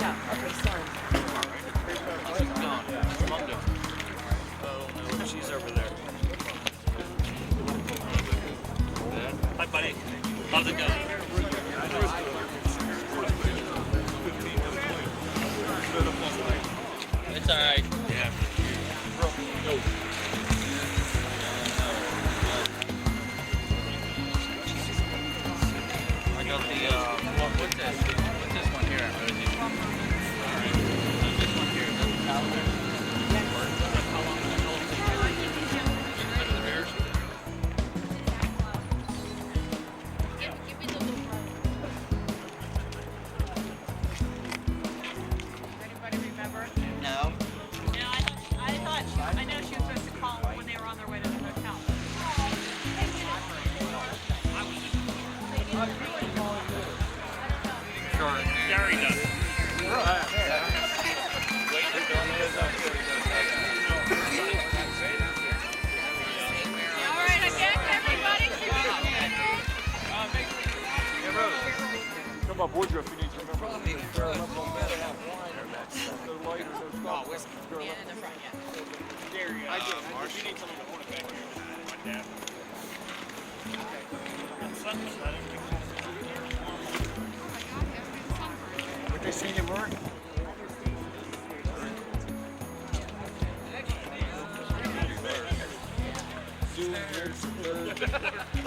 Yeah. Okay, sorry. She's gone. London. Oh, no, she's over there. Hi, buddy. How's it going? It's all right. Yeah. I got the what's this? What's this one here? All right. So this one here is the calendar. How long is it? Instead of the bears? Anybody remember? No. Yeah, I know she was supposed to call when they were on their way to the hotel. Sure. Gary does. All right, again, everybody. Come on, Woodruff, you need to remember. Oh, whiskey. Yeah, in the front, yeah. Gary, Marsh. You need someone to hold it back here. My dad. What they seen you wearing? Zoom, here's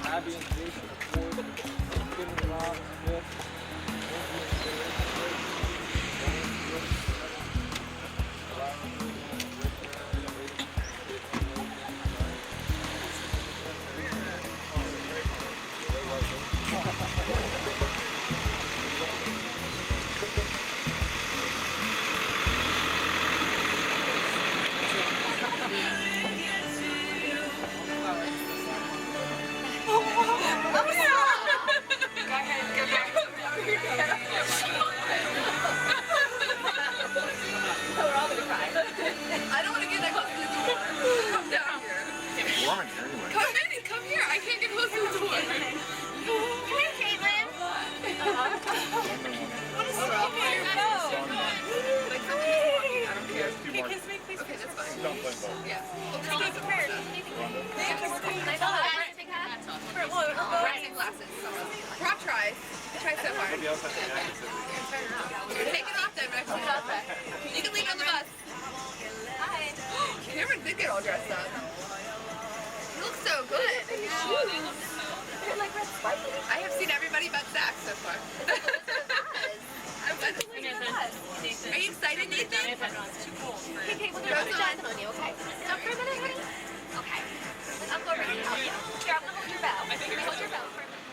Abby and Jason, Ford, Kim and Rob, Smith. I don't want to get that close to the door. Come down here. Warm in here anyway. Come here. I can't get close to the door. Come here, Caitlin. What is wrong with your phone? Like somebody's walking. I don't care. Kiss me, please. Okay, that's fine. Don't play ball. Yeah. Stay prepared. Rising glasses. Rob tries. He tries so hard. Somebody else has to act as if Take it off then, Rex. Take it off then. You can leave on the bus. Hi. Cameron did get all dressed up. You look so good. They're like red spiky. I have seen everybody but Zach so far. I'm glad to see you. Are you excited, Nathan? Okay, okay, we're Go gonna put to Jonathan on you, okay? Stop for a minute, honey. Okay. I'll go right now. Here, I'm gonna hold your bell. Can we hold your bell for a minute?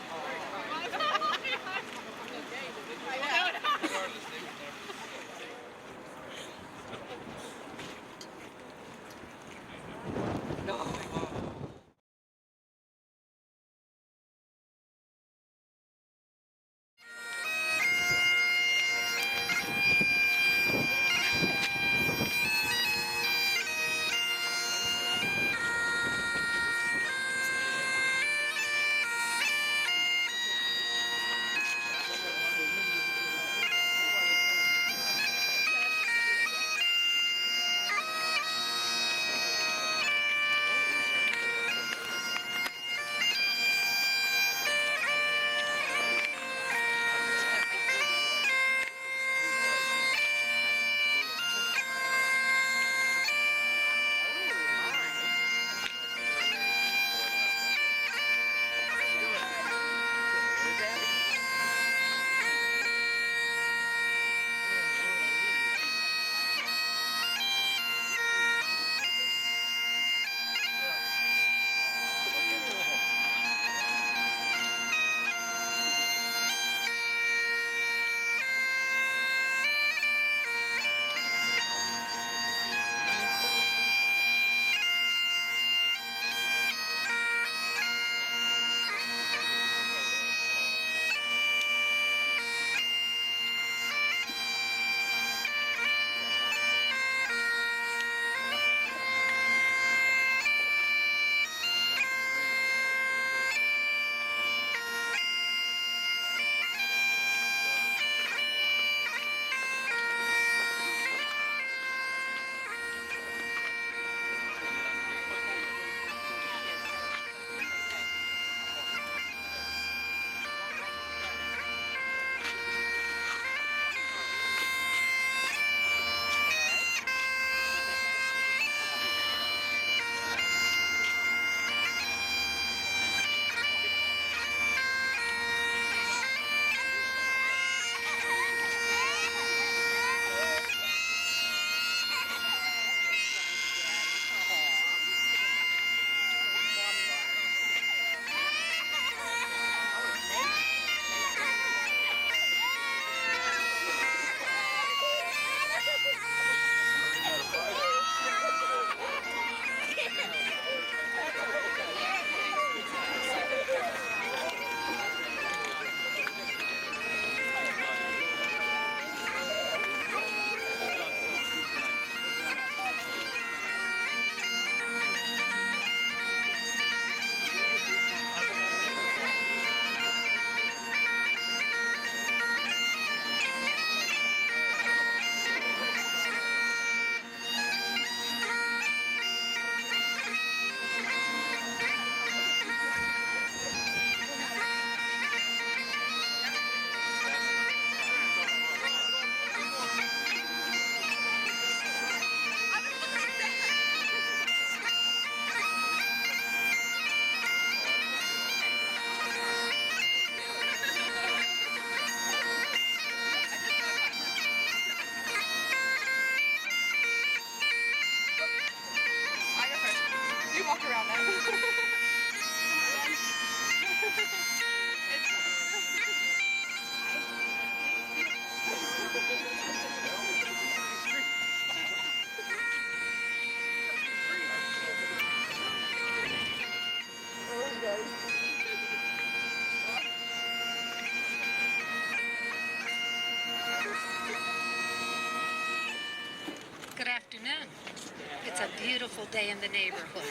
a beautiful day in the neighborhood.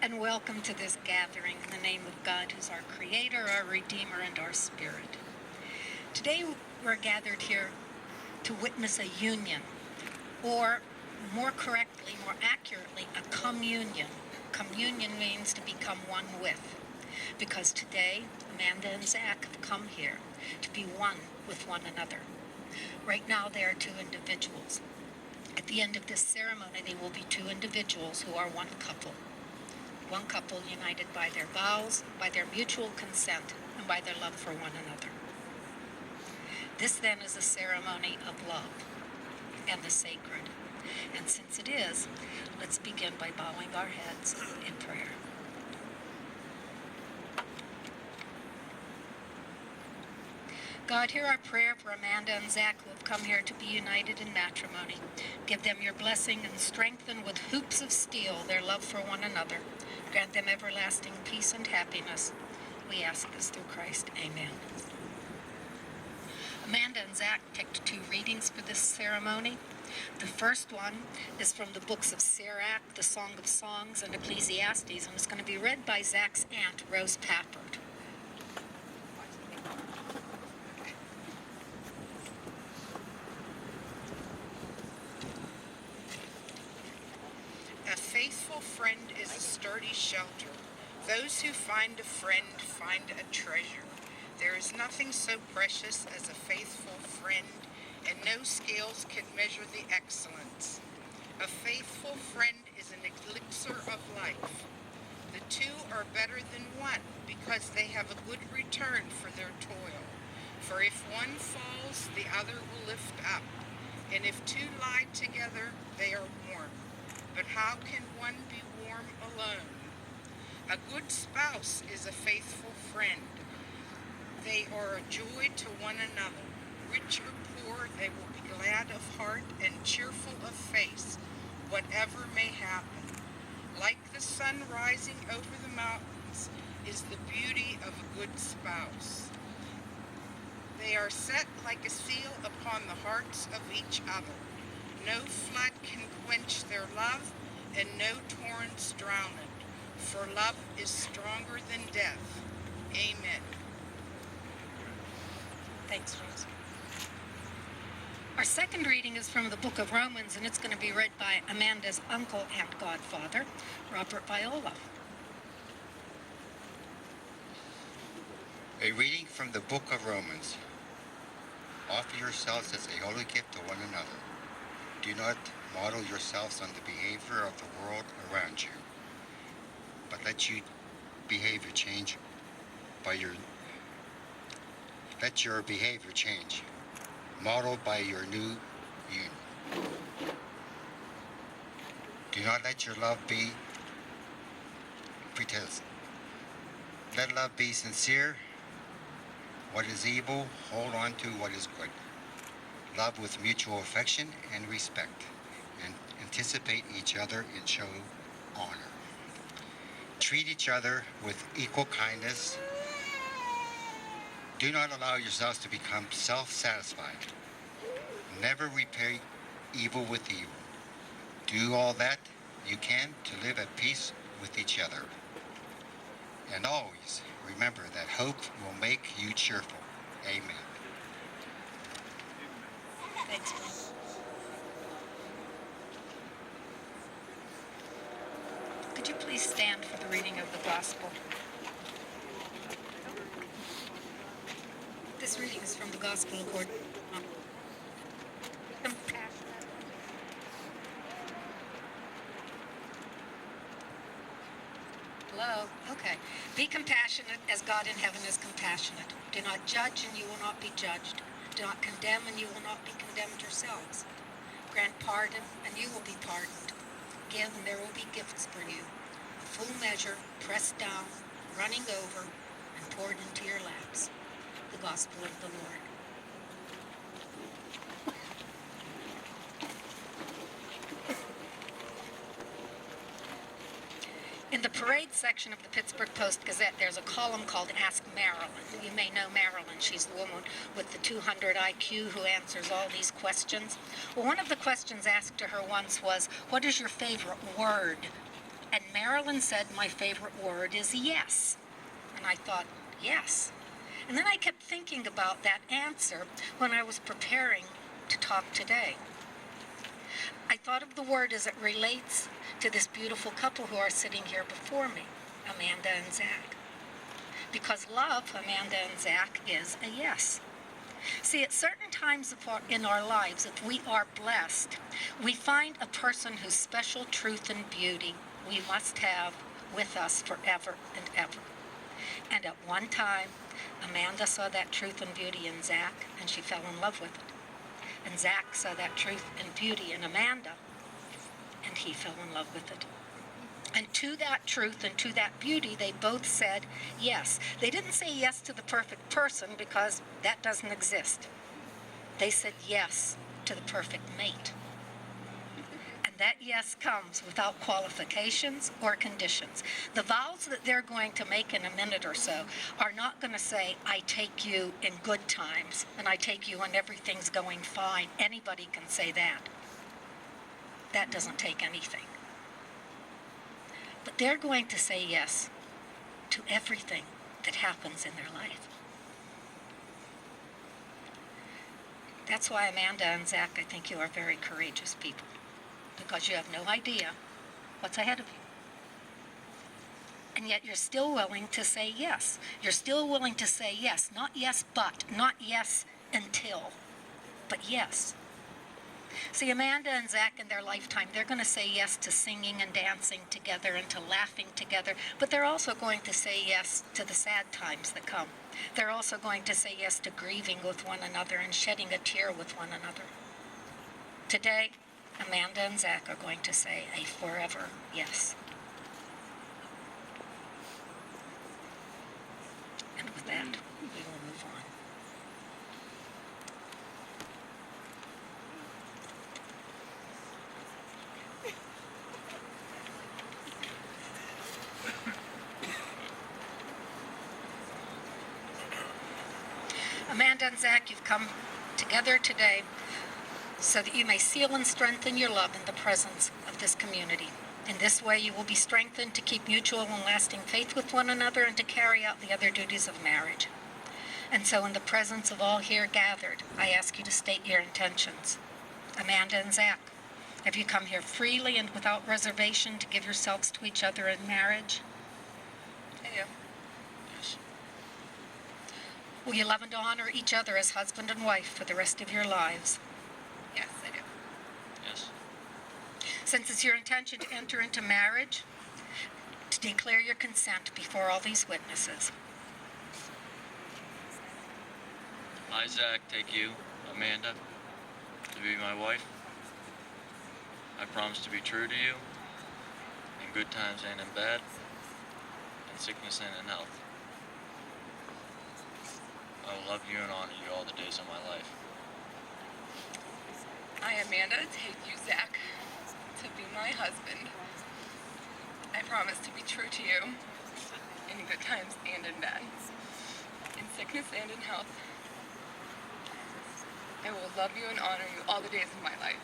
And welcome to this gathering in the name of God, who's our Creator, our Redeemer, and our Spirit. Today we're gathered here to witness a union, or more correctly, more accurately, a communion. Communion means to become one with. Because today, Amanda and Zach have come here to be one with one another. Right now, they are two individuals. At the end of this ceremony, they will be two individuals who are one couple. One couple united by their vows, by their mutual consent, and by their love for one another. This then is a ceremony of love and the sacred. And since it is, let's begin by bowing our heads in prayer. God, hear our prayer for Amanda and Zach, who have come here to be united in matrimony. Give them your blessing and strengthen with hoops of steel their love for one another. Grant them everlasting peace and happiness. We ask this through Christ. Amen. Amanda and Zach picked two readings for this ceremony. The first one is from the books of Sirach, the Song of Songs, and Ecclesiastes, and it's going to be read by Zach's aunt, Rose Pappard. A faithful friend is a sturdy shelter. Those who find a friend find a treasure. There is nothing so precious as a faithful friend, and no scales can measure the excellence. A faithful friend is an elixir of life. The two are better than one because they have a good return for their toil. For if one falls, the other will lift up, and if two lie together, they are warm. But how can one be warm alone? A good spouse is a faithful friend. They are a joy to one another. Rich or poor, they will be glad of heart and cheerful of face, whatever may happen. Like the sun rising over the mountains is the beauty of a good spouse. They are set like a seal upon the hearts of each other. No flood can quench their love, and no torrents drown it, for love is stronger than death. Amen. Thanks, Rose. Our second reading is from the book of Romans, and it's going to be read by Amanda's uncle and godfather, Robert Viola. A reading from the book of Romans. Offer yourselves as a holy gift to one another. Do not model yourselves on the behavior of the world around you, but let your behavior change modeled by your new union. Do not let your love be pretense. Let love be sincere. What is evil, hold on to what is good. Love with mutual affection and respect, and anticipate each other and show honor. Treat each other with equal kindness. Do not allow yourselves to become self-satisfied. Never repay evil with evil. Do all that you can to live at peace with each other. And always remember that hope will make you cheerful. Amen. Thanks, Rose. Could you please stand for the reading of the gospel? This reading is from the Gospel according to compassionate. Hello? Okay. Be compassionate as God in heaven is compassionate. Do not judge and you will not be judged. Do not condemn and you will not be condemned yourselves. Grant pardon and you will be pardoned. Give and there will be gifts for you. A full measure, pressed down, running over, and poured into your laps. The Gospel of the Lord. In the parade section of the Pittsburgh Post-Gazette, there's a column called Ask Marilyn. You may know Marilyn. She's the woman with the 200 IQ who answers all these questions. Well, one of the questions asked to her once was, what is your favorite word? And Marilyn said, my favorite word is yes. And I thought, yes. And then I kept thinking about that answer when I was preparing to talk today. I thought of the word as it relates to this beautiful couple who are sitting here before me, Amanda and Zach. Because love, Amanda and Zach, is a yes. See, at certain times in our lives, if we are blessed, we find a person whose special truth and beauty we must have with us forever and ever. And at one time, Amanda saw that truth and beauty in Zach, and she fell in love with it. And Zach saw that truth and beauty in Amanda, and he fell in love with it. And to that truth and to that beauty, they both said yes. They didn't say yes to the perfect person because that doesn't exist. They said yes to the perfect mate. And that yes comes without qualifications or conditions. The vows that they're going to make in a minute or so are not going to say, I take you in good times, and I take you when everything's going fine. Anybody can say that. That doesn't take anything. But they're going to say yes to everything that happens in their life. That's why Amanda and Zach, I think you are very courageous people, because you have no idea what's ahead of you. And yet you're still willing to say yes. You're still willing to say yes, not yes but, not yes until, but yes. See, Amanda and Zach in their lifetime, they're going to say yes to singing and dancing together and to laughing together, but they're also going to say yes to the sad times that come. They're also going to say yes to grieving with one another and shedding a tear with one another. Today, Amanda and Zach are going to say a forever yes. And with that, we will move on. Amanda and Zach, you've come together today so that you may seal and strengthen your love in the presence of this community. In this way, you will be strengthened to keep mutual and lasting faith with one another and to carry out the other duties of marriage. And so in the presence of all here gathered, I ask you to state your intentions. Amanda and Zach, have you come here freely and without reservation to give yourselves to each other in marriage? I do. Yes. Will you love and honor each other as husband and wife for the rest of your lives? Yes, I do. Yes. Since it's your intention to enter into marriage, to declare your consent before all these witnesses. I, Zach, take you, Amanda, to be my wife. I promise to be true to you, in good times and in bad, in sickness and in health. I will love you and honor you all the days of my life. I, Amanda, take you, Zach, to be my husband. I promise to be true to you, in good times and in bad, in sickness and in health. I will love you and honor you all the days of my life.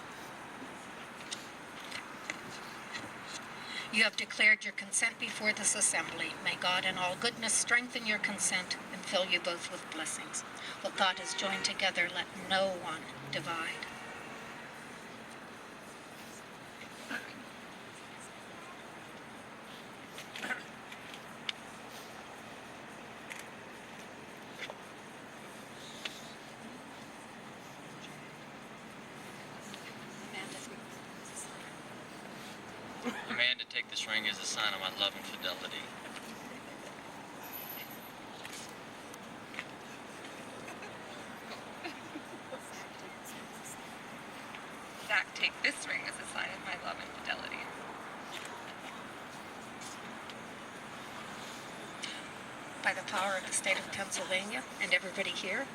You have declared your consent before this assembly. May God in all goodness strengthen your consent and fill you both with blessings. What God has joined together, let no one divide. Amanda, take this ring as a sign of my love and fidelity. Zach, take this ring as a sign of my love and fidelity. By the power of the state of Pennsylvania and everybody here,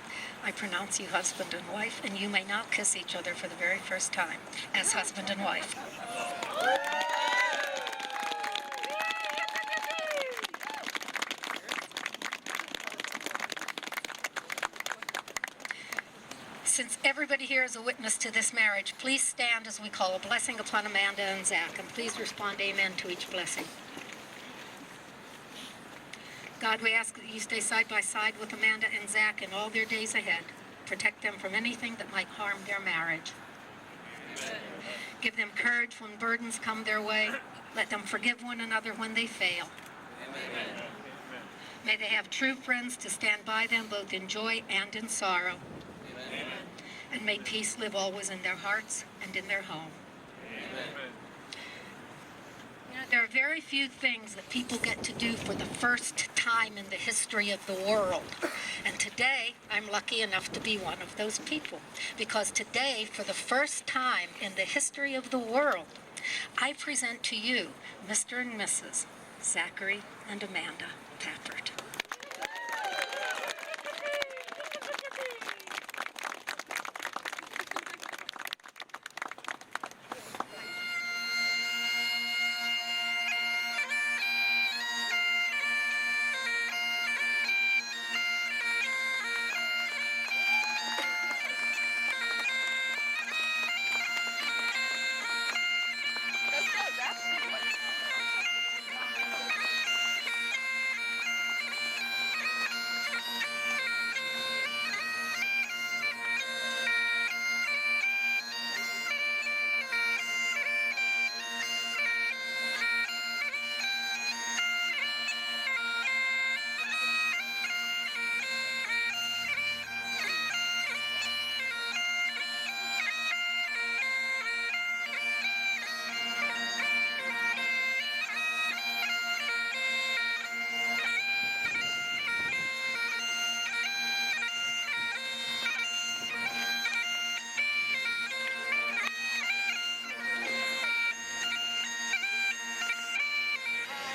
I pronounce you husband and wife, and you may now kiss each other for the very first time as husband and wife. Since everybody here is a witness to this marriage, please stand as we call a blessing upon Amanda and Zach, and please respond amen to each blessing. God, we ask that you stay side by side with Amanda and Zach in all their days ahead. Protect them from anything that might harm their marriage. Amen. Give them courage when burdens come their way. Let them forgive one another when they fail. Amen. May they have true friends to stand by them both in joy and in sorrow. Amen. And may peace live always in their hearts and in their home. Amen. You know, there are very few things that people get to do for the first time in the history of the world. And today, I'm lucky enough to be one of those people. Because today, for the first time in the history of the world, I present to you Mr. and Mrs. Zachary and Amanda Pafford.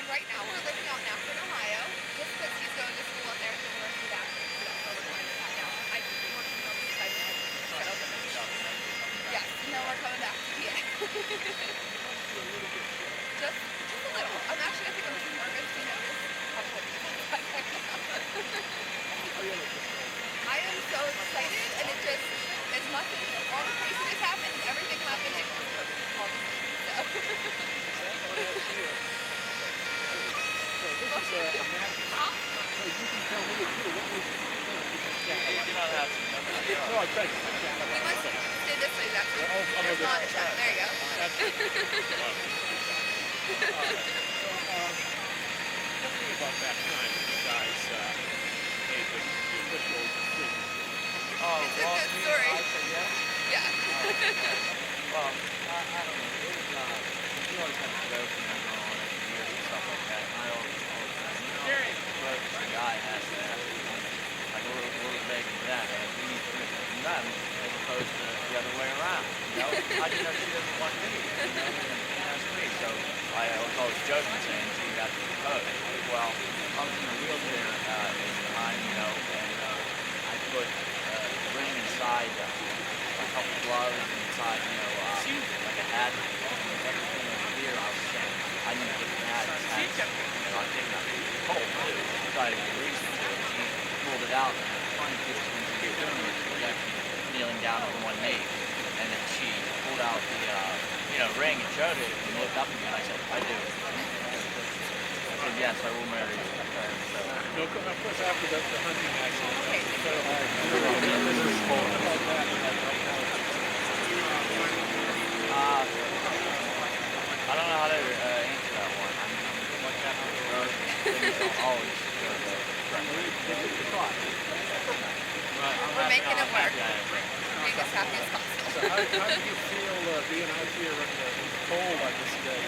Right now we're living out in Akron, Ohio, just because he's going to school out there at the University of Akron. So that's where we're going to that now. I can be working on the side now. Yes, and then we're coming back to PA. just a little. I think I'm just nervous, you know, I am so excited, and it just, as much as all the craziness happened, everything happened, it was perfect. All the same, so. So this is a map. So you can tell me what was You don't have to. No, I tried to. You must stay this way, that's Oh, I'm there's over not a there. shot. There you go. Tell me about that time when you guys made the official decision. It's a good story. Yeah. Well, I don't know. It was, we always have to go from that on every year and stuff like that. And I always but the guy has to have like a little begging for that. Like, we need to finish from them as opposed to the other way around. You know, I didn't know she doesn't want me. You know, and that's me. So I was always joking saying she got to propose. Well, I was in a wheelchair at the time, you know, and I put the ring inside a couple gloves inside, you know, like a hat. Everything over here, I was saying, I need to get the hat. I was taking out cold too. Tried to get a reason to it. She pulled it out. And the funny thing when she was doing it, she was actually kneeling down on one knee. And then she pulled out the ring and showed it and looked up at me and I said, I do. I said, yes, I will marry you. So, No, of course, after the hunting accident. Okay. I don't know how to answer that one. I mean, I'm like that on the road. Things don't always go the correct way. We're making it work. Make us happy as possible. So how do you feel being out here in the cold like this day?